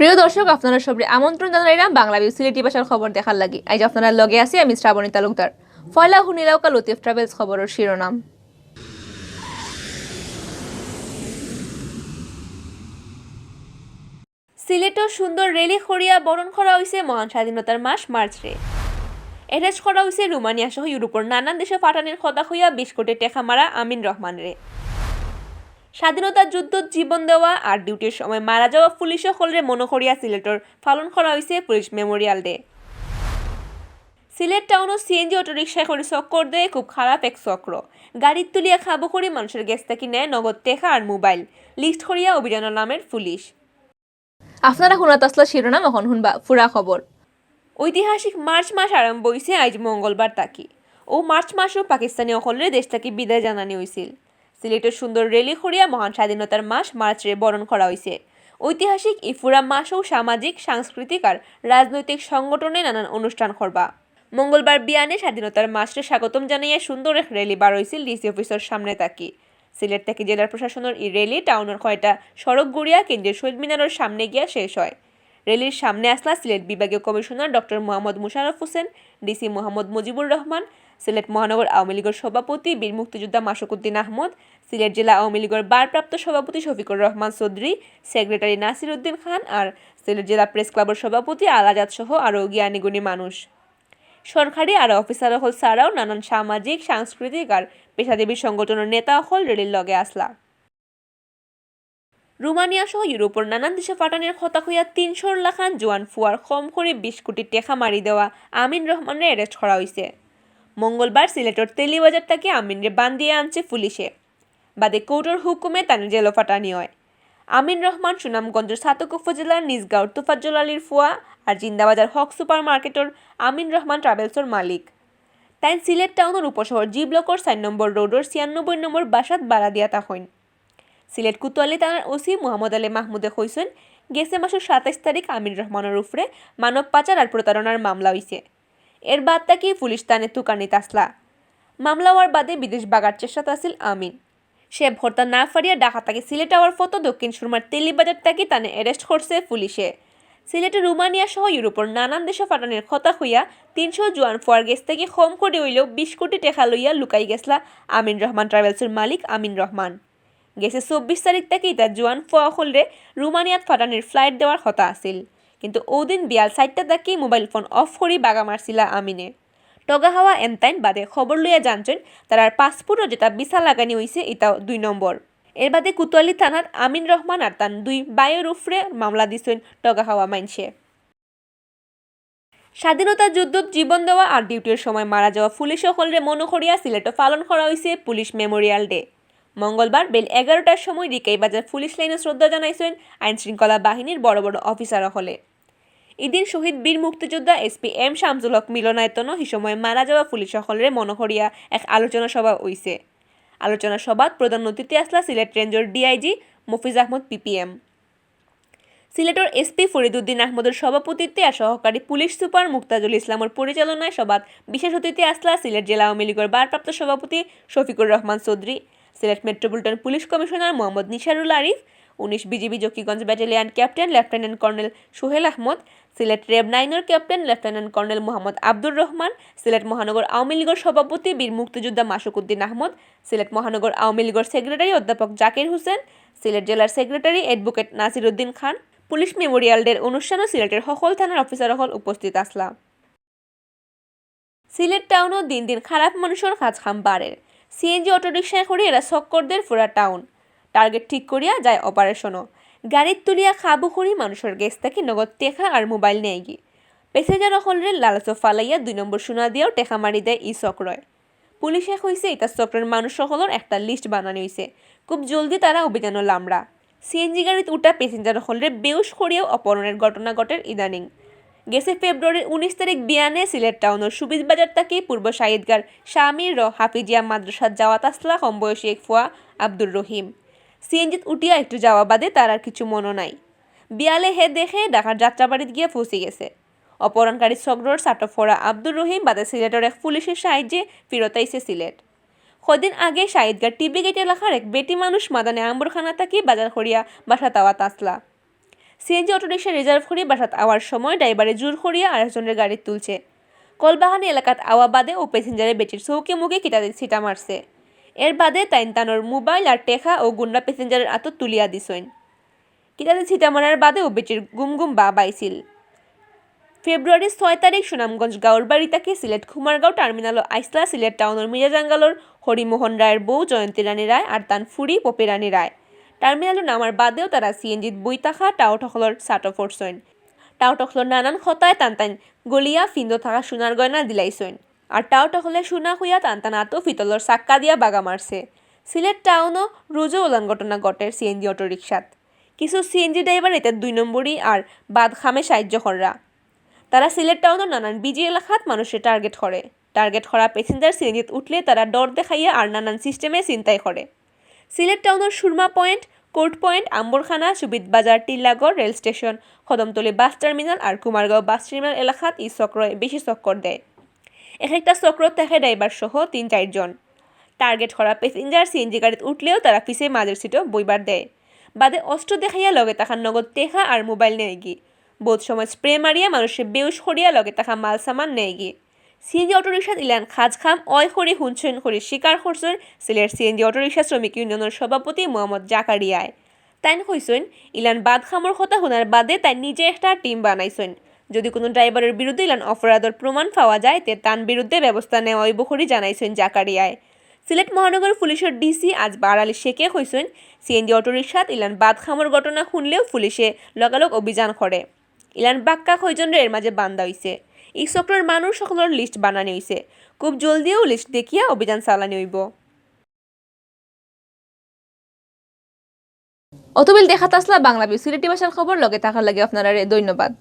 প্রিয় দর্শক, আপনারা সবাই আমন্ত্রণ জানাইলাম বাংলাভিউ সিলেটি ভাষার খবর দেখার লাগি। আজ আপনারা লগে আছি আমি শ্রাবণী তালুকদার। ফয়লা হুনিলাউকা লতিফ ট্রাভেলস খবরের শিরোনাম। সিলেটও সুন্দর রেলি খড়িয়া বরণ করা হয়েছে মহান স্বাধীনতার মাস মার্চরে। এরেস্ট করা হয়েছে রোমানিয়া সহ ইউরোপের নানান দেশে ফাটানির খদা হইয়া 20 কোটি টেকা মারা আমিন রহমানরে। স্বাধীনতার যুদ্ধত জীবন দেওয়া আর ডিউটির সময় মারা যাওয়া পুলিশ সকলরে মনে করিয়া সিলেটর পালন করা হয়েছে পুলিশ মেমোরিয়াল ডে। সিলেট টাউনও সিএনজি অটোরিকশায় করে চক্কর দেয় খুব খারাপ এক চক্র। গাড়ির তুলিয়া খাবো করে মানুষের গ্যাস থেকে নেয় নগদ টেকা আর মোবাইল। লিস্ট করিয়া অভিযানের নামের পুলিশ। আপনারা শুনাত আসলা শিরোনাম, এখন শুনবা ফুরা খবর। ঐতিহাসিক মার্চ মাস আরম্ভ হয়েছে আজ মঙ্গলবার তাকি। ও মার্চ মাসও পাকিস্তানি অকলের দেশ থেকে বিদায় জানানি হয়েছিল। সিলেটের সুন্দর রেলি খড়িয়া মহান স্বাধীনতার মাস মার্চে বরণ করা হয়েছে। ঐতিহাসিক ইফুরা মাসও সামাজিক, সাংস্কৃতিক আর রাজনৈতিক সংগঠনে নানান অনুষ্ঠান করবা। মঙ্গলবার বিয়ানে স্বাধীনতার মাসে স্বাগতম জানাইয়া সুন্দর এক র্যালি বার হয়েছিল ডিসি অফিসের সামনে তাকি। সিলেট থেকে জেলার প্রশাসনের এই র্যালি টাউনের কয়টা সড়ক গড়িয়া কেন্দ্রীয় শহীদ মিনারের সামনে গিয়া শেষ হয়। র্যালির সামনে আসলা সিলেট বিভাগীয় commissioner doctor Mohammad Musharraf Hossain, DC Mohammad Mujibur Rahman, Sylhet মহানগর আওয়ামী লীগের সভাপতি বীর মুক্তিযোদ্ধা মাসুকুদ্দিন আহমদ, সিলেট জেলা আওয়ামী লীগের ভারপ্রাপ্ত সভাপতি শফিকুর রহমান চৌধুরী, সেক্রেটারি নাসির উদ্দিন খান আর সিলেট জেলা প্রেস ক্লাবের সভাপতি আলাজাদ সহ আরও জ্ঞানীগুণী মানুষ। সরকারি আর অফিসার হল ছাড়াও নানান সামাজিক, সাংস্কৃতিক আর পেশাজীবী সংগঠনের নেতা হল রেলির লগে আসলা। রোমানিয়া সহ ইউরোপের নানান দেশে ফাটানের খতা হইয়া 300 লাখান জোয়ান ফুয়ার কম করে 20 কোটি টেকা মারি দেওয়া আমিন রহমানরে অ্যারেস্ট করা হয়েছে। মঙ্গলবার সিলেটের তেলিবাজার থেকে আমিনরে বান্ধিয়ে আনছে পুলিশে। বাদে কোর্টের হুকুমে তার জেলো ফাটানি হয়। আমিন রহমান সুনামগঞ্জের ছাতক উপজেলার নিজগাঁওর তোফাজ্জল আলীর ফুয়া আর জিন্দাবাজার হক সুপার মার্কেটের আমিন রহমান ট্রাভেলসের মালিক। তাই সিলেট টাউনের উপশহর জি ব্লকের 4 নম্বর রোডের 96 নম্বর বাসাত বাড়া দিয়া হইন। সিলেট কোতোয়ালি থানার ওসি মোহাম্মদ আলী মাহমুদে কইছেন, গেছে মাসের 27 তারিখ আমিন রহমানের উপরে মানব পাচার আর প্রতারণার মামলা হয়েছে। এর বাদ তাকে পুলিশ তানে তুকানিত আসলা। মামলা হওয়ার বাদে বিদেশ বাগার চেষ্টা আসিল আমিন। সে ভর্তা না ফারিয়া ঢাকা থেকে সিলেট আওয়ার ফতো দক্ষিণ সুরমার তেলিবাজার থেকে তানে অ্যারেস্ট করছে পুলিশে। সিলেটে রোমানিয়া সহ ইউরোপের নানান দেশে ফাটানের খতা হইয়া 300 জোয়ান ফোয়ার গেছ থেকে কম করে হইলেও 20 কোটি টাকা লইয়া লুকাই গেছলা আমিন রহমান ট্রাভেলসের মালিক আমিন রহমান। গেছে 24 তারিখ থেকেই তার জোয়ান ফোয়া হলরে রোমানিয়াত ফাটানের ফ্লাইট দেওয়ার কথা আছিল, কিন্তু ওদিন বিয়াল 4টা থেকেই মোবাইল ফোন অফ করি বাগা মারছিলা আমিনে। টগা হাওয়া এনতাইন বাদে খবর লইয়া জানছেন তার পাসপোর্টও যেটা ভিসা লাগানি হয়েছে এটাও 2 নম্বর। এর বাদে কোতোয়ালি থানার আমিন রহমান আর তার 2 বায়ের উপরে মামলা দিছেন টগা হাওয়া মাইনসে। স্বাধীনতা যুদ্ধত জীবন দেওয়া আর ডিউটির সময় মারা যাওয়া পুলিশ সকলরে মনে করিয়া সিলেটে পালন করা হয়েছে পুলিশ মেমোরিয়াল ডে। মঙ্গলবার বেল 11টার সময় রিকাইবাজার পুলিশ লাইনে শ্রদ্ধা জানাইছেন আইন শৃঙ্খলা বাহিনীর বড় বড় অফিসার হলে। এদিন শহীদ বীর মুক্তিযোদ্ধা এসপি এম শামসুল হক মিলনায়তন এই সময় মারা যাওয়া পুলিশ সকলের মনে করিয়া এক আলোচনা সভা হইছে। আলোচনা সভাত প্রধান অতিথি আসলা সিলেট রেঞ্জের ডিআইজি মফিজ আহমদ পিপিএম। সিলেটের এসপি ফরিদুদ্দিন আহমদের সভাপতিত্বে আর সহকারী পুলিশ সুপার মুক্তাজুল ইসলামের পরিচালনায় সভাত বিশেষ অতিথি আসলা সিলেট জেলা আওয়ামী লীগের ভারপ্রাপ্ত সভাপতি Shafiqur Rahman Chowdhury, Sylhet metropolitan police commissioner Mohammad Nisharul Arif, 19 BGB Zakiganj battalion captain lieutenant colonel Sohel Ahmed, Sylhet RAB 9-এর captain lieutenant colonel Mohammad Abdur Rahman, Sylhet মহানগর আওয়ামী লীগের সভাপতি বীর মুক্তিযোদ্ধা মাসুকুদ্দিন আহমদ, সিলেট মহানগর আওয়ামী লীগের সেক্রেটারি অধ্যাপক জাকির হোসেন, সিলেট জেলার secretary advocate Nasir Uddin Khan. Police Memorial ডের অনুষ্ঠানও সিলেটের সকল থানার অফিসার হল উপস্থিত আসলা। সিলেট টাউনও দিন দিন খারাপ মানুষের কাজ খাম বাড়ে। সিএনজি অটোরিকশায় করে এরা চক্করদের ফুরা টাউন টার্গেট ঠিক করিয়া যায় অপারেশনও। গাড়ির তুলিয়া খাবো করি মানুষের গেছ থেকে নগদ টেকা আর মোবাইল নেয় গি। প্যাসেঞ্জার হলরে লালচো ফালাইয়া 2 নম্বর সোনা দিয়েও টেকা মারি দেয় ই চক্রয়। পুলিশে কইছে এটা চক্রের মানুষ সকলের একটা লিস্ট বানানো হয়েছে। খুব জলদি তারা অভিযানও লামড়া। সিএনজি গাড়িত উঠা প্যাসেঞ্জার হলরে বেউস করিয়াও অপহরণের ঘটনা ঘটের ইদানিং। গেছে ফেব্রুয়ারির 19 তারিখ বিয়ানে সিলেট টাউনের সুবিজ বাজার থেকে পূর্ব সাইদগার স্বামীর হাফিজিয়া মাদ্রাসাত যাওয়াত আসলা কম বয়সী এক ফুয়া আব্দুর রহিম। সিএনজিত উঠিয়া একটু যাওয়া বাদে তার আর কিছু মনে নাই। বিয়ালে হে দেখে ঢাকার যাত্রাবাড়িত গিয়ে ফসে গেছে। অপহরণকারী চক্রর চাটফোড়া আব্দুর রহিম বাদে সিলেটের এক পুলিশের সাহায্যে ফেরত আইছে সিলেট। কদিন আগে সাইদগার টিভি গেট এলাকার এক বেটি মানুষ মাদানে আম্বরখানা থাকি বাজার করিয়া বাসা তাওয়াত আসলা। সিএনজি অটোরিকশা রিজার্ভ করি বাসাত আওয়ার সময় ড্রাইভারে জোর করিয়া আরেকজনের গাড়ি তুলছে। কলবাহানি এলাকাত আওয়া বাদে ও প্যাসেঞ্জারের বেটির চৌকে মুখে কিতাদের ছিটা মারছে। এর বাদে তানোর মোবাইল আর টেকা ও গুন্ডা প্যাসেঞ্জারের আতত তুলিয়া দিছেন। কিতাদের ছিটা মারার বাদে ও বেটির গুম বা বাইছিল। ফেব্রুয়ারি 6 তারিখ সুনামগঞ্জ গাঁওর বাড়ি তাকে সিলেট কুমারগাঁও টার্মিনাল আইসলা সিলেট টাউনের মির্জাজাঙ্গালোর হরিমোহন রায়ের বউ জয়ন্তী রানী রায় আর তান ফুরি পপি রানী রায়। টার্মিনালে নামার বাদেও তারা সিএনজিত বই থাকা টাউটকলর সাটো ফোরসইন। টাউটকলর নানান খতায় টান গলিয়া ফিন্দ থাকা সোনার গয়না দিলাইছইন। আর টাউটকলে সোনা খুইয়া টান আতো ফিতলর চাক্কা দিয়া বাগা মারছে। সিলেট টাউনও রোজও ওলান ঘটনা ঘটে সিএনজি অটোরিকশাত। কিছু সিএনজি ড্রাইভার এতে 2 নম্বরই আর বাদ খামে সাহায্য কররা। তারা সিলেট টাউনের নানান বিজি এলাকাত মানুষের টার্গেট করা প্যাসেঞ্জার সিএনজিত উঠলে তারা ডর দেখাইয়া আর নানান সিস্টেমে চিন্তাই করে। সিলেট টাউনের Surma point, court point, Ambarkhana, Subid Bazar, Tillagarh rail station, Kadamtali bus terminal আর কুমারগাঁও বাস টার্মিনাল এলাকাত এই চক্র বেশি চক্কর দেয়। একটা চক্র থাকে ড্রাইভার সহ 3-4 জন। টার্গেট করা প্যাসেঞ্জার সিএনজি গাড়িতে উঠলেও তারা পিছে মাঝের সিটও বইবার দেয়। বাদে অস্ত্র দেখাইয়া লগে তাকার নগদ টেকা আর মোবাইল নেয় গি। বোধ সময় স্প্রে মারিয়া মানুষের বেউস করিয়া লগে তাকা মাল সামান নেয় গি। সিএনজি অটোরিকশাত ইলান খাজ খাম অয় করি হুনছেন করি স্বীকার করছেন সিলেট সিএনজি অটোরিকশা শ্রমিক ইউনিয়নের সভাপতি মোহাম্মদ জাকারিয়ায়। তাইন কইছেন ইলান বাদ খামর কথা শোনার বাদে তাই নিজে একটা টিম বানাইছেন। যদি কোনো ড্রাইভারের বিরুদ্ধে ইলান অপরাধের প্রমাণ পাওয়া যায় তে তার বিরুদ্ধে ব্যবস্থা নেওয়া হইব করি জানাইছেন জাকারিয়ায়। সিলেট মহানগর পুলিশের ডিসি আজ বারালি শেখে কইছেন সিএনজি অটোরিকশাত ইলান বাদ খামর ঘটনা শুনলেও পুলিশে লগালগ অভিযান করে। ইলান বাক্কা কয়জন এর মাঝে বান্ধা হইছে। এই চক্রের মানুষ সকলের লিস্ট বানানি হইছে। খুব জলদিও লিস্ট দেখিয়া অভিযান চালানি হইব। অতবিল দেখাত আসলা বাংলাভিউ সিলেটি ভাষার খবর লগে থাকার লাগে আপনারা ধন্যবাদ।